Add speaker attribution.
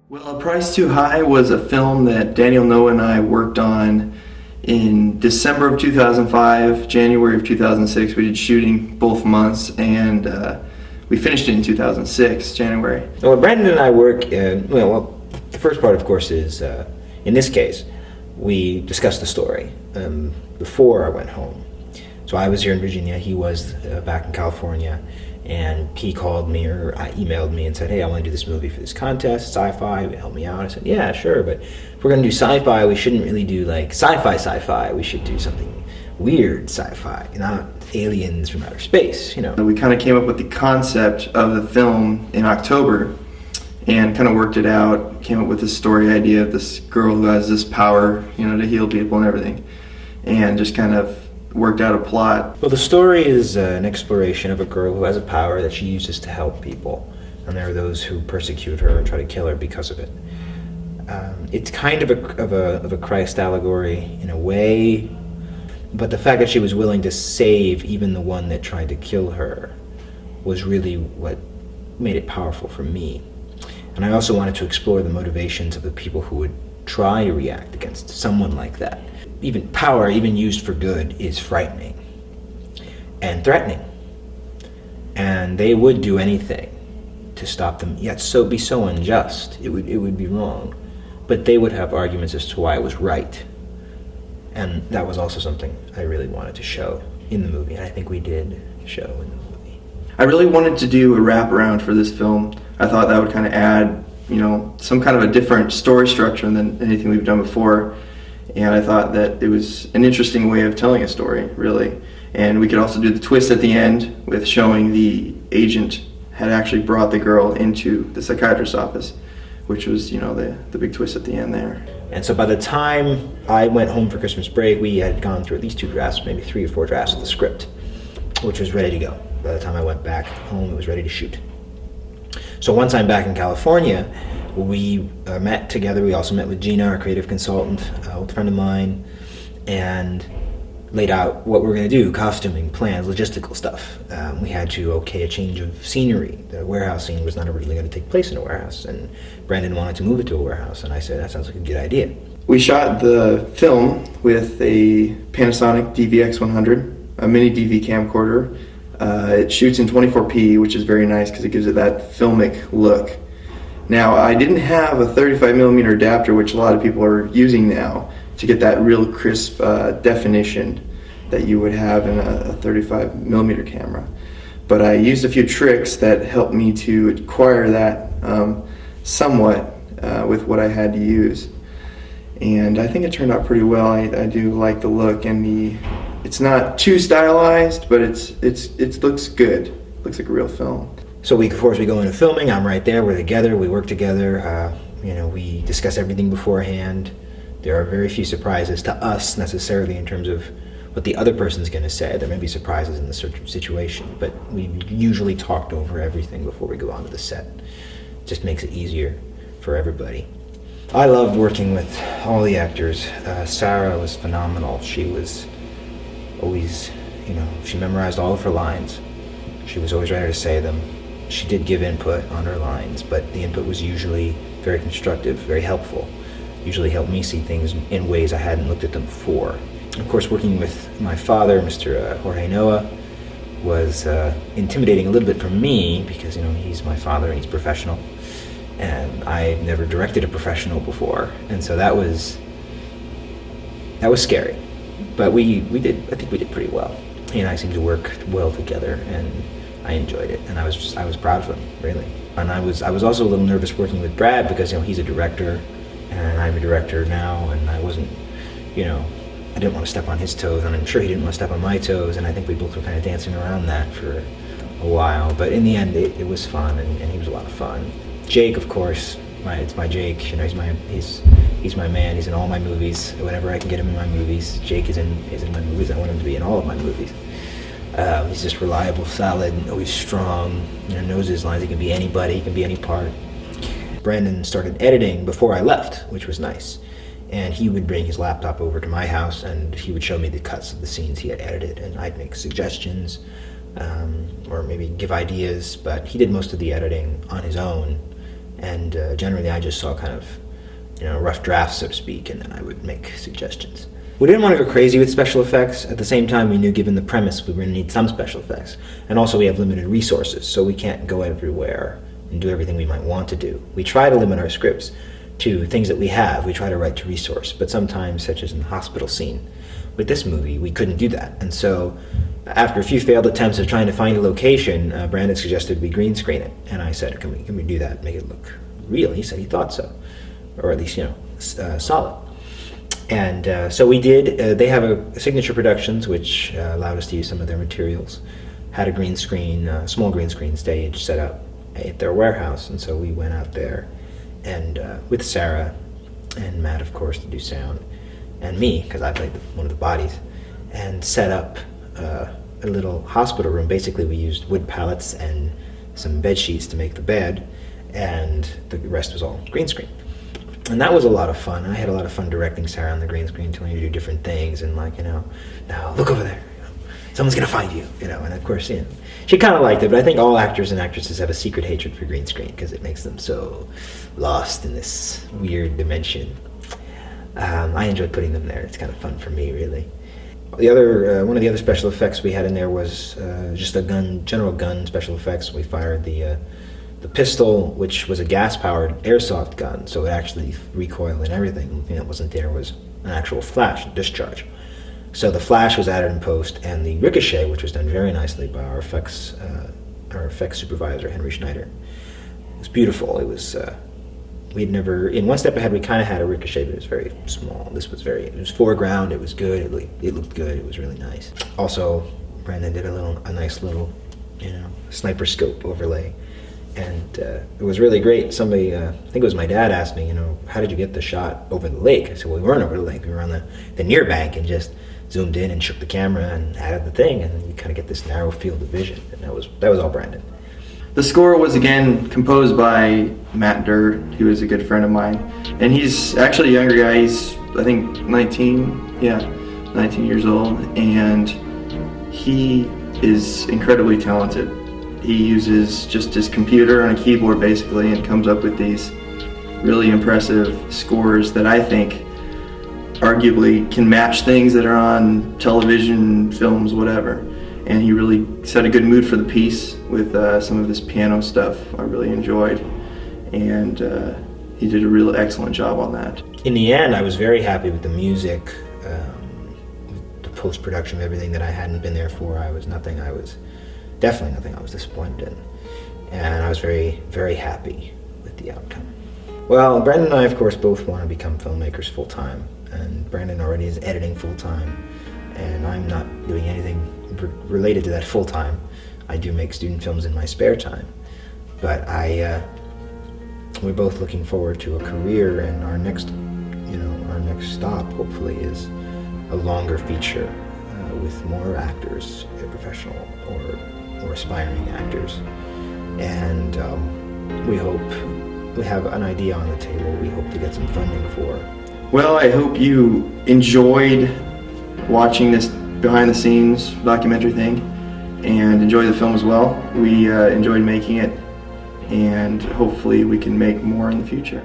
Speaker 1: Well, A Price Too High was a film that Daniel Noah and I worked on in December of 2005, January of 2006. We did shooting both months, and we finished it in 2006, January.
Speaker 2: Well, Brandon and I work, the first part, of course, is, in this case, we discussed the story before I went home. So I was here in Virginia, he was back in California, and he called me or emailed me and said, hey, I want to do this movie for this contest, Sci-Fi, help me out. I said, yeah, sure, but if we're going to do Sci-Fi, we shouldn't really do like sci-fi, we should do something weird sci-fi, not aliens from outer space, you know.
Speaker 1: We kind of came up with the concept of the film in October and kind of worked it out, came up with this story idea of this girl who has this power, to heal people and everything, and just kind of worked out a plot.
Speaker 2: Well, the story is an exploration of a girl who has a power that she uses to help people, and there are those who persecute her and try to kill her because of it. It's kind of a Christ allegory in a way, but the fact that she was willing to save even the one that tried to kill her was really what made it powerful for me. And I also wanted to explore the motivations of the people who would try to react against someone like that. Even power, even used for good, is frightening and threatening. And they would do anything to stop them, yet be so unjust. It would be wrong. But they would have arguments as to why it was right. And that was also something I really wanted to show in the movie, and I think we did show in the movie.
Speaker 1: I really wanted to do a wraparound for this film. I thought that would kind of add, some kind of a different story structure than anything we've done before. And I thought that it was an interesting way of telling a story, really. And we could also do the twist at the end with showing the agent had actually brought the girl into the psychiatrist's office, which was, the big twist at the end there.
Speaker 2: And so by the time I went home for Christmas break, we had gone through at least 2 drafts, maybe 3 or 4 drafts of the script, which was ready to go. By the time I went back home, it was ready to shoot. So once I'm back in California, we met together. We also met with Gina, our creative consultant, an old friend of mine, and laid out what we were going to do, costuming, plans, logistical stuff. We had to okay a change of scenery. The warehouse scene was not originally going to take place in a warehouse, and Brandon wanted to move it to a warehouse, and I said, that sounds like a good idea.
Speaker 1: We shot the film with a Panasonic DVX100, a mini DV camcorder. It shoots in 24p, which is very nice because it gives it that filmic look. Now, I didn't have a 35mm adapter, which a lot of people are using now, to get that real crisp definition that you would have in a 35mm camera. But I used a few tricks that helped me to acquire that somewhat with what I had to use. And I think it turned out pretty well. I do like the look, and it's not too stylized, but it looks good. It looks like a real film.
Speaker 2: So we go into filming. I'm right there. We're together. We work together. We discuss everything beforehand. There are very few surprises to us necessarily in terms of what the other person's going to say. There may be surprises in the situation, but we usually talked over everything before we go onto the set. It just makes it easier for everybody. I loved working with all the actors. Sarah was phenomenal. She was always, she memorized all of her lines. She was always ready to say them. She did give input on her lines, but the input was usually very constructive, very helpful. Usually helped me see things in ways I hadn't looked at them before. Of course, working with my father, Mr. Jorge Noah, was intimidating a little bit for me because, he's my father and he's professional. And I never directed a professional before, and so that was scary. But I think we did pretty well. He and I seemed to work well together, and I enjoyed it, and I was proud of him, really. And I was also a little nervous working with Brad because he's a director, and I'm a director now, and I wasn't, I didn't want to step on his toes, and I'm sure he didn't want to step on my toes, and I think we both were kind of dancing around that for a while. But in the end, it was fun, and he was a lot of fun. Jake, of course, it's my Jake. He's my man. He's in all my movies. Whenever I can get him in my movies, Jake is in my movies. I want him to be in all of my movies. He's just reliable, solid, always strong, knows his lines. He can be anybody, he can be any part. Brandon started editing before I left, which was nice. And he would bring his laptop over to my house, and he would show me the cuts of the scenes he had edited, and I'd make suggestions, or maybe give ideas, but he did most of the editing on his own, And generally I just saw kind of, rough drafts, so to speak, and then I would make suggestions. We didn't want to go crazy with special effects. At the same time, we knew, given the premise, we were going to need some special effects. And also we have limited resources, so we can't go everywhere and do everything we might want to do. We try to limit our scripts to things that we have. We try to write to resource, but sometimes, such as in the hospital scene, with this movie, we couldn't do that. And so after a few failed attempts of trying to find a location, Brandon suggested we green screen it. And I said, can we do that, make it look real? He said he thought so, or at least, solid. And so we did. They have a Signature Productions, which allowed us to use some of their materials. Had a green screen, small green screen stage set up at their warehouse, and so we went out there, and with Sarah and Matt, of course, to do sound, and me, because I played one of the bodies, and set up a little hospital room. Basically, we used wood pallets and some bed sheets to make the bed, and the rest was all green screen. And that was a lot of fun. I had a lot of fun directing Sarah on the green screen, telling her to do different things, and now look over there. Someone's gonna find you, And of course, she kind of liked it. But I think all actors and actresses have a secret hatred for green screen because it makes them so lost in this weird dimension. I enjoyed putting them there. It's kind of fun for me, really. The other one of the other special effects we had in there was just general gun special effects. We fired the pistol, which was a gas-powered airsoft gun, so it actually recoiled and everything. The thing that wasn't there was an actual flash and discharge. So the flash was added in post, and the ricochet, which was done very nicely by our effects supervisor, Henry Schneider. It was beautiful. It was we'd never, in One Step Ahead, we kind of had a ricochet, but it was very small. This was it was foreground. It was good. It looked good. It was really nice. Also, Brandon did a nice little, sniper scope overlay. And it was really great. Somebody, I think it was my dad, asked me, how did you get the shot over the lake? I said, well, we weren't over the lake. We were on the near bank and just zoomed in and shook the camera and added the thing, and you kind of get this narrow field of vision. And that was all Brandon.
Speaker 1: The score was again composed by Matt Durr. He was a good friend of mine, and he's actually a younger guy. He's, I think, 19 years old, and he is incredibly talented. He uses just his computer and a keyboard basically and comes up with these really impressive scores that I think arguably can match things that are on television, films, whatever. And he really set a good mood for the piece with some of this piano stuff I really enjoyed. And he did a real excellent job on that.
Speaker 2: In the end, I was very happy with the music, the post-production of everything that I hadn't been there for. Definitely nothing I was disappointed in. And I was very, very happy with the outcome. Well, Brandon and I, of course, both want to become filmmakers full-time. And Brandon already is editing full-time. And I'm not doing anything related to that full-time. I do make student films in my spare time. But we're both looking forward to a career, and our next stop, hopefully, is a longer feature with more actors, professional or aspiring actors. And we hope we have an idea on the table we hope to get some funding for.
Speaker 1: Well, I hope you enjoyed watching this behind-the-scenes documentary thing and enjoy the film as well. We enjoyed making it, and hopefully we can make more in the future.